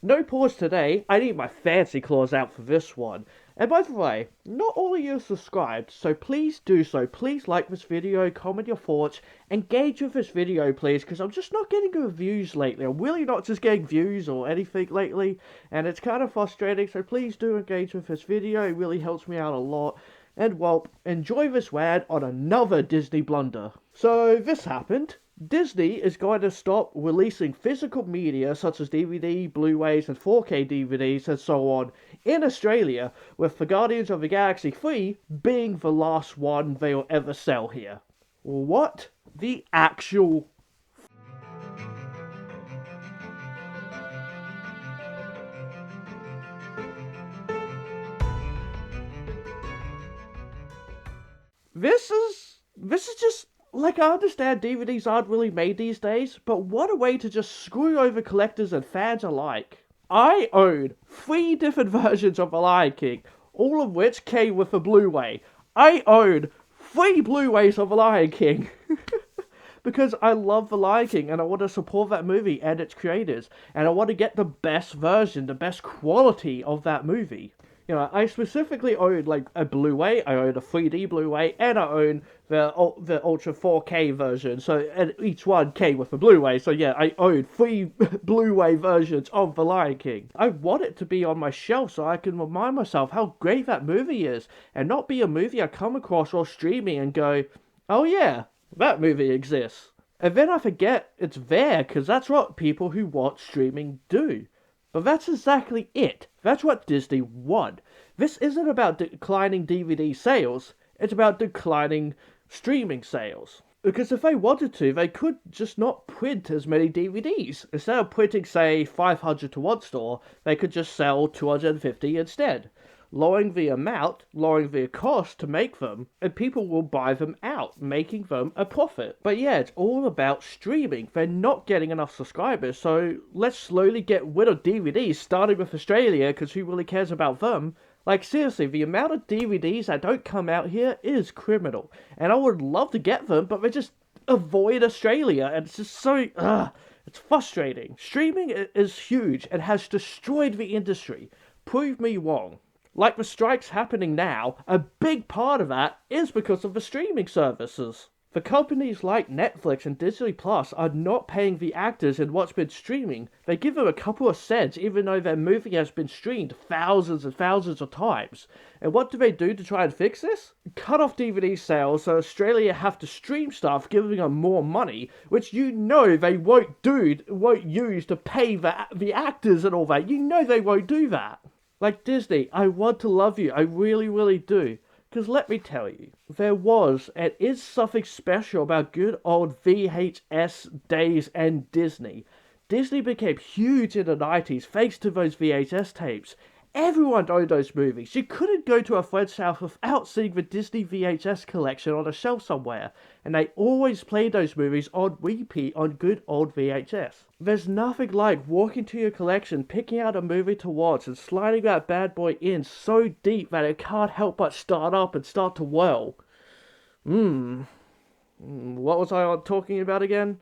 No pause today. I need my fancy claws out for this one. And by the way, not all of you are subscribed, so please do so. Please like this video, comment your thoughts, engage with this video please, because I'm just not getting good views lately. I'm really not just getting views or anything lately, and it's kind of frustrating, so please do engage with this video. It really helps me out a lot. And well, enjoy this rant on another Disney blunder. So this happened. Disney is going to stop releasing physical media such as DVD, Blu-rays, and 4K DVDs and so on in Australia, with the Guardians of the Galaxy 3 being the last one they'll ever sell here. What the actual... This is just... Like, I understand DVDs aren't really made these days, but what a way to just screw over collectors and fans alike. I own 3 different versions of The Lion King, all of which came with a Blu-ray. I own 3 Blu-rays of The Lion King. Because I love The Lion King and I want to support that movie and its creators. And I want to get the best version, the best quality of that movie. You know, I specifically own like a Blu-ray, I own a 3D Blu-ray, and I own the Ultra 4K version. So, and each one came with a Blu-ray. So yeah, I own 3 Blu-ray versions of The Lion King. I want it to be on my shelf so I can remind myself how great that movie is, and not be a movie I come across while streaming and go, oh yeah, that movie exists. And then I forget it's there, because that's what people who watch streaming do. But that's exactly it. That's what Disney won. This isn't about declining DVD sales, it's about declining streaming sales. Because if they wanted to, they could just not print as many DVDs. Instead of printing, say, 500 to one store, they could just sell 250 instead. Lowering the amount, lowering the cost to make them, and people will buy them out, making them a profit. But yeah, it's all about streaming. They're not getting enough subscribers, so let's slowly get rid of DVDs, starting with Australia, because who really cares about them? Like, seriously, the amount of DVDs that don't come out here is criminal. And I would love to get them, but they just avoid Australia, and it's just so... it's frustrating. Streaming is huge and has destroyed the industry. Prove me wrong. Like the strikes happening now, a big part of that is because of the streaming services. The companies like Netflix and Disney Plus are not paying the actors in what's been streaming. They give them a couple of cents even though their movie has been streamed thousands and thousands of times. And what do they do to try and fix this? Cut off DVD sales so Australia have to stream stuff, giving them more money, which you know they won't use to pay the actors and all that. You know they won't do that. Like Disney, I want to love you, I really, really do. Because let me tell you, there was and is something special about good old VHS days and Disney. Disney became huge in the 90s thanks to those VHS tapes. Everyone owned those movies. You couldn't go to a friend's house without seeing the Disney VHS collection on a shelf somewhere, and they always played those movies on repeat on good old VHS. There's nothing like walking to your collection, picking out a movie to watch, and sliding that bad boy in so deep that it can't help but start up and start to whirl. What was I talking about again?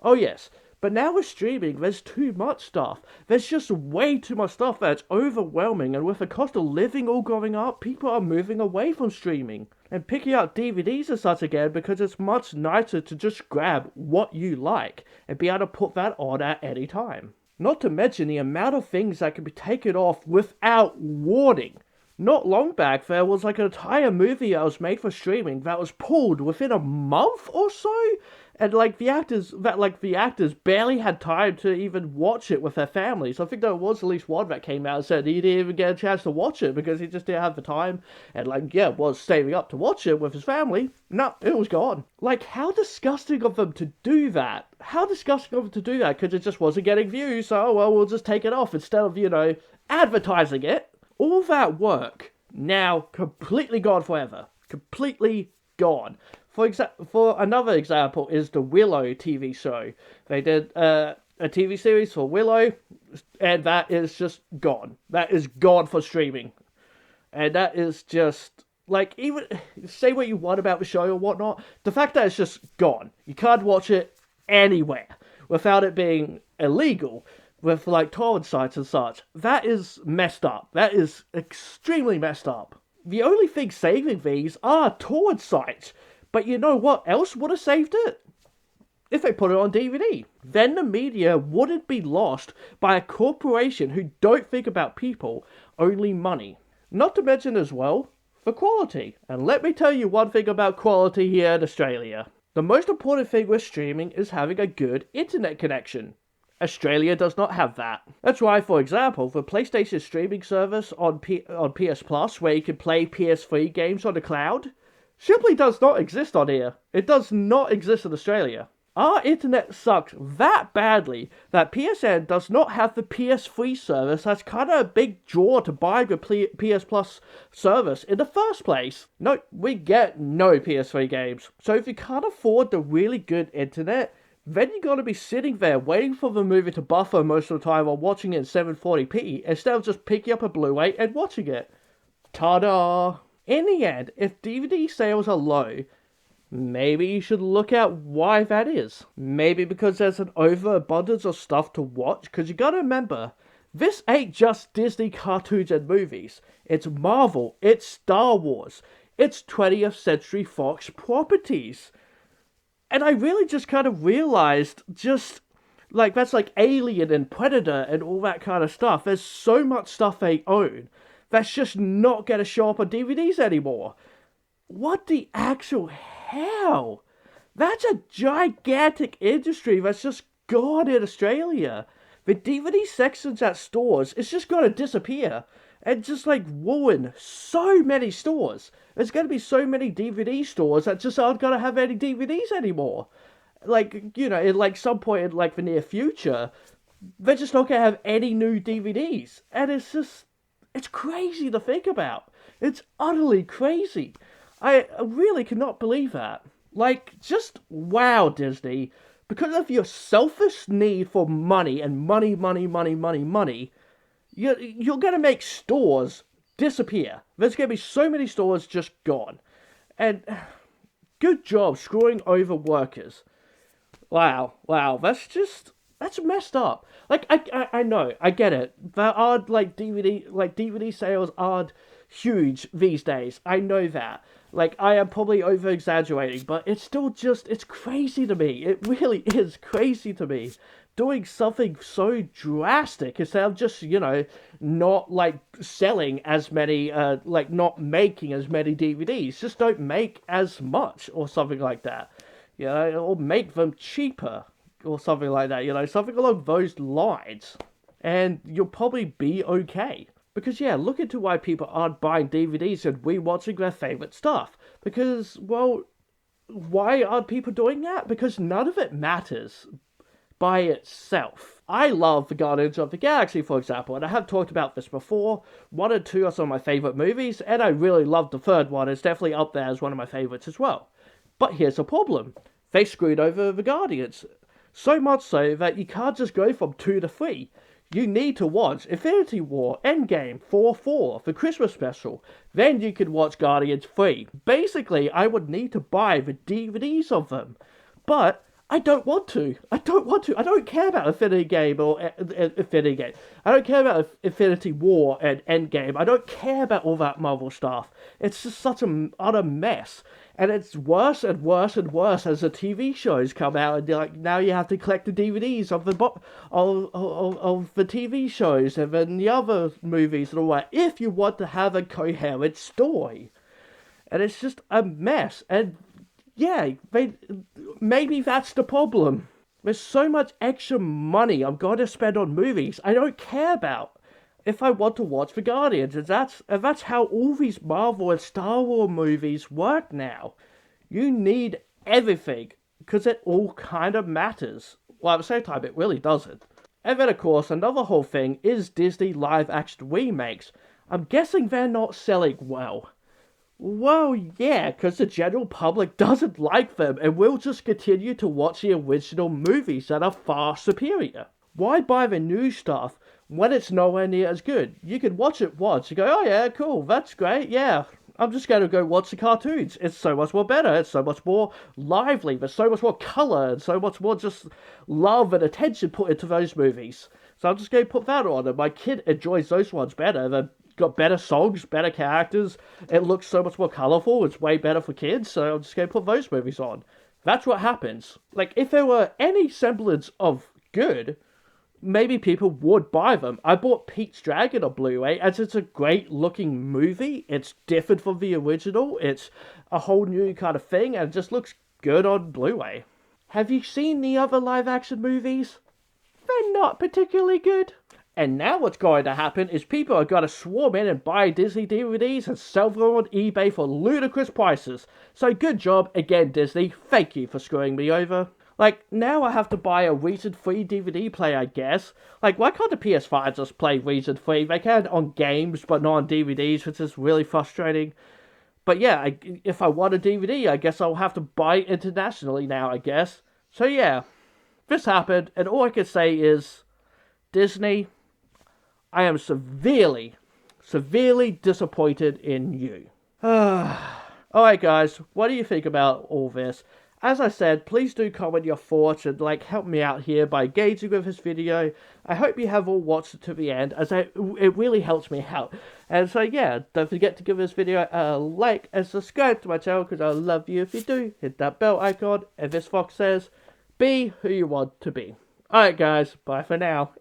Oh yes. But now with streaming, there's too much stuff. There's just way too much stuff that's overwhelming, and with the cost of living all going up, people are moving away from streaming and picking up DVDs and such again because it's much nicer to just grab what you like and be able to put that on at any time. Not to mention the amount of things that can be taken off without warning. Not long back, there was like an entire movie that was made for streaming that was pulled within a month or so, and the actors barely had time to even watch it with their families. I think there was at least one that came out and said he didn't even get a chance to watch it because he just didn't have the time, and was saving up to watch it with his family. No, it was gone. Like, how disgusting of them to do that. How disgusting of them to do that, because it just wasn't getting views, so, well, we'll just take it off instead of, advertising it. All that work, now completely gone forever. Completely gone. For another example is the Willow TV show. They did a TV series for Willow, and that is just gone. That is gone for streaming. And that is just, even, say what you want about the show or whatnot, the fact that it's just gone. You can't watch it anywhere without it being illegal. with like torrent sites and such. That is messed up. That is extremely messed up. The only thing saving these are torrent sites. But you know what else would have saved it? If they put it on DVD. Then the media wouldn't be lost by a corporation who don't think about people, only money. Not to mention as well, the quality. And let me tell you one thing about quality here in Australia. The most important thing with streaming is having a good internet connection. Australia does not have that. That's why, for example, the PlayStation streaming service on PS Plus, where you can play PS3 games on the cloud, simply does not exist on here. It does not exist in Australia. Our internet sucks that badly that PSN does not have the PS3 service. That's kind of a big draw to buy the PS Plus service in the first place. No, we get no PS3 games. So if you can't afford the really good internet, then you gotta be sitting there waiting for the movie to buffer most of the time while watching it in 720p instead of just picking up a Blu-ray and watching it. Ta-da! In the end, if DVD sales are low, maybe you should look at why that is. Maybe because there's an overabundance of stuff to watch, because you gotta remember, this ain't just Disney cartoons and movies. It's Marvel, it's Star Wars, it's 20th Century Fox properties. And I really just kind of realized that's like Alien and Predator and all that kind of stuff. There's so much stuff they own that's just not gonna show up on DVDs anymore. What the actual hell? That's a gigantic industry that's just gone in Australia. The DVD sections at stores is just gonna disappear and just like ruin so many stores. There's gonna be so many DVD stores that just aren't gonna have any DVDs anymore. Like, you know, in like some point in like the near future, they're just not gonna have any new DVDs. And it's crazy to think about. It's utterly crazy. I really cannot believe that. Like, just wow, Disney. Because of your selfish need for money and money, you're gonna make stores disappear. There's gonna be so many stores just gone. And good job screwing over workers. Wow, that's messed up. Like, I know, I get it. There are, DVD sales aren't huge these days. I know that. Like, I am probably over-exaggerating, but it's still it's crazy to me. It really is crazy to me. Doing something so drastic instead of just, not, selling as many, not making as many DVDs. Just don't make as much or something like that. Or make them cheaper or something like that, something along those lines. And you'll probably be okay. Because, look into why people aren't buying DVDs and rewatching their favorite stuff. Because, well, why aren't people doing that? Because none of it matters by itself. I love the Guardians of the Galaxy, for example, and I have talked about this before. 1 and 2 are some of my favorite movies, and I really love the third one. It's definitely up there as one of my favorites as well. But here's the problem. They screwed over the Guardians. So much so that you can't just go from 2 to 3. You need to watch Infinity War, Endgame, 4, the Christmas special. Then you can watch Guardians 3. Basically, I would need to buy the DVDs of them. But I don't want to. I don't care about Infinity Game or Infinity Game. I don't care about Infinity War and Endgame. I don't care about all that Marvel stuff. It's just such an utter mess. And it's worse and worse and worse as the TV shows come out, and now you have to collect the DVDs of the TV shows and then the other movies and all that if you want to have a coherent story. And it's just a mess. And maybe that's the problem. There's so much extra money I'm going to spend on movies I don't care about if I want to watch the Guardians. And that's how all these Marvel and Star Wars movies work now. You need everything, because it all kind of matters. Well, at the same time, it really doesn't. And then, of course, another whole thing is Disney live-action remakes. I'm guessing they're not selling well. Well, yeah, because the general public doesn't like them, and will just continue to watch the original movies that are far superior. Why buy the new stuff when it's nowhere near as good? You can watch it once, you go, oh yeah, cool, that's great, yeah. I'm just going to go watch the cartoons. It's so much more better, it's so much more lively, there's so much more colour, and so much more just love and attention put into those movies. So I'm just going to put that on, and my kid enjoys those ones better. They've got better songs, better characters. It looks so much more colourful. It's way better for kids, so I'm just going to put those movies on. That's what happens. Like, if there were any semblance of good, maybe people would buy them. I bought Pete's Dragon on Blu-ray, as it's a great looking movie. It's different from the original. It's a whole new kind of thing, and it just looks good on Blu-ray. Have you seen the other live action movies? They're not particularly good. And now what's going to happen is people are going to swarm in and buy Disney DVDs and sell them on eBay for ludicrous prices. So good job again, Disney. Thank you for screwing me over. Like, now I have to buy a Region 3 DVD player, I guess. Like, why can't the PS5 just play Region 3? They can on games, but not on DVDs, which is really frustrating. But yeah, if I want a DVD, I guess I'll have to buy it internationally now, I guess. So yeah, this happened, and all I can say is, Disney, I am severely, severely disappointed in you. Alright guys, what do you think about all this? As I said, please do comment your thoughts and help me out here by engaging with this video. I hope you have all watched it to the end, as it really helps me out. And so yeah, don't forget to give this video a like and subscribe to my channel, because I love you if you do. Hit that bell icon, and this fox says, be who you want to be. Alright guys, bye for now.